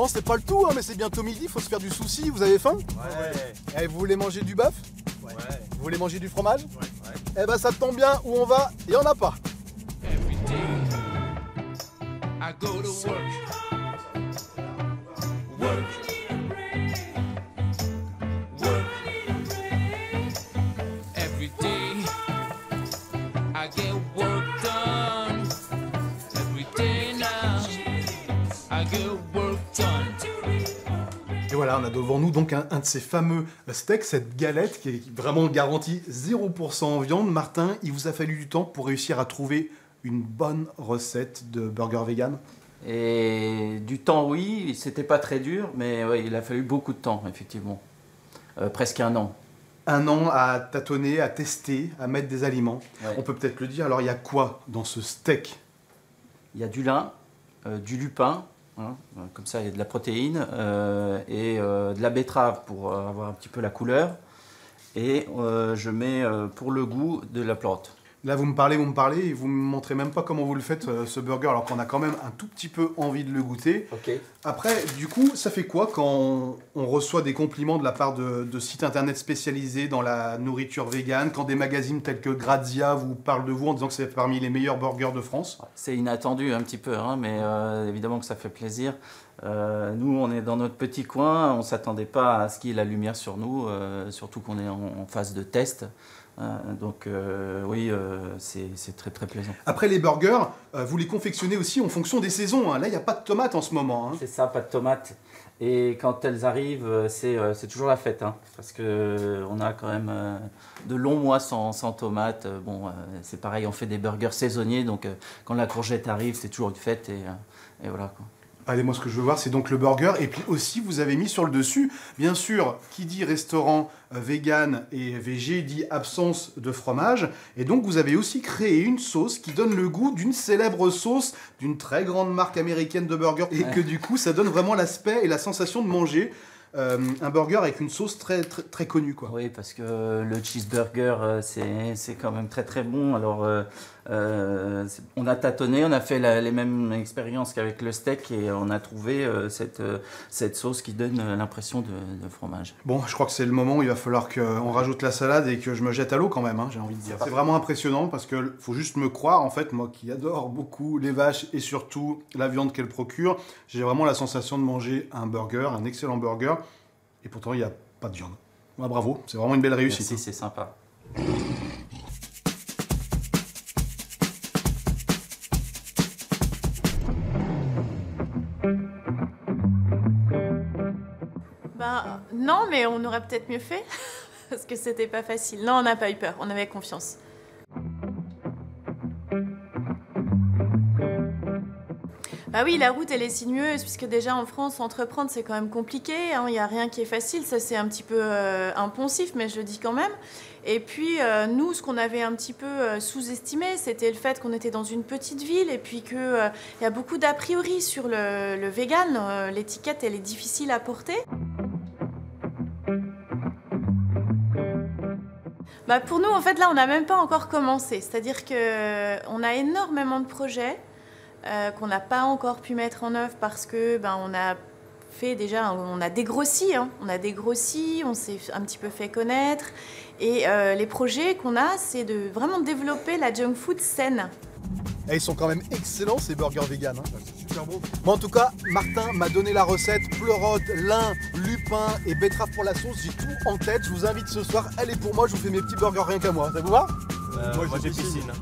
Non, c'est pas le tout, hein, mais c'est bientôt midi, faut se faire du souci. Vous avez faim? Ouais. Et vous voulez manger du bœuf? Ouais. Vous voulez manger du fromage? Ouais. Eh ben ça tombe bien, où on va, il y en a pas. Every day I go to work. Work. Work. Every day I get work done. Every day now I get work done. Et voilà, on a devant nous donc un de ces fameux steaks, cette galette qui est vraiment garantie 0% en viande. Martin, il vous a fallu du temps pour réussir à trouver une bonne recette de burger vegan? Et du temps, oui, c'était pas très dur, mais ouais, il a fallu beaucoup de temps, effectivement. Presque un an. Un an à tâtonner, à tester, à mettre des aliments. Ouais. On peut peut-être le dire, alors il y a quoi dans ce steak? Il y a du lin, du lupin, hein, comme ça il y a de la protéine, et de la betterave pour avoir un petit peu la couleur. Et je mets pour le goût de la plante. Là, vous me parlez, et vous me montrez même pas comment vous le faites, ce burger, alors qu'on a quand même un tout petit peu envie de le goûter. Ok. Après, du coup, ça fait quoi quand on reçoit des compliments de la part de sites internet spécialisés dans la nourriture végane, quand des magazines tels que Grazia vous parlent de vous en disant que c'est parmi les meilleurs burgers de France? C'est inattendu un petit peu, hein, mais évidemment que ça fait plaisir. Nous, on est dans notre petit coin, on ne s'attendait pas à ce qu'il y ait la lumière sur nous, surtout qu'on est en phase de test. Donc oui, c'est très très plaisant. Après les burgers, vous les confectionnez aussi en fonction des saisons, hein. Là, il n'y a pas de tomates en ce moment, hein. C'est ça, pas de tomates. Et quand elles arrivent, c'est toujours la fête, hein, parce qu'on a quand même de longs mois sans tomates. Bon, c'est pareil, on fait des burgers saisonniers, donc quand la courgette arrive, c'est toujours une fête, et voilà, quoi. Allez, moi ce que je veux voir, c'est donc le burger. Et puis aussi, vous avez mis sur le dessus, bien sûr, qui dit restaurant vegan et végé dit absence de fromage. Et donc, vous avez aussi créé une sauce qui donne le goût d'une célèbre sauce d'une très grande marque américaine de burger. Et que du coup, ça donne vraiment l'aspect et la sensation de manger un burger avec une sauce très, très, très connue, quoi. Oui, parce que le cheeseburger, c'est quand même très très bon. Alors, on a tâtonné, on a fait les mêmes expériences qu'avec le steak et on a trouvé cette sauce qui donne l'impression de fromage. Bon, je crois que c'est le moment où il va falloir qu'on rajoute la salade et que je me jette à l'eau quand même, hein, j'ai envie de dire. C'est vraiment impressionnant parce que faut juste me croire, en fait, moi qui adore beaucoup les vaches et surtout la viande qu'elles procurent, j'ai vraiment la sensation de manger un burger, un excellent burger, et pourtant il n'y a pas de viande. Ouais, bravo, c'est vraiment une belle réussite. Merci, c'est sympa. Ben, non, mais on aurait peut-être mieux fait, parce que c'était pas facile. Non, on n'a pas eu peur, on avait confiance. Bah oui, la route, elle est sinueuse, puisque déjà en France, entreprendre, c'est quand même compliqué. Il n'y a rien qui est facile, ça c'est un petit peu impensif, mais je le dis quand même. Et puis, nous, ce qu'on avait un petit peu sous-estimé, c'était le fait qu'on était dans une petite ville, et puis qu'il y a beaucoup d'a priori sur le vegan. L'étiquette, elle est difficile à porter. Bah pour nous, en fait, là, on n'a même pas encore commencé. C'est-à-dire qu'on a énormément de projets qu'on n'a pas encore pu mettre en œuvre parce que on a fait déjà, on a dégrossi, hein. On a dégrossi, on s'est un petit peu fait connaître. Et les projets qu'on a, c'est de vraiment développer la junk food saine. Et ils sont quand même excellents ces burgers vegan, hein. C'est super bon. Moi en tout cas, Martin m'a donné la recette, pleurote, lin, lupin et betterave pour la sauce, j'ai tout en tête. Je vous invite ce soir, elle est pour moi, je vous fais mes petits burgers rien qu'à moi. Ça vous va? Moi j'ai piscine.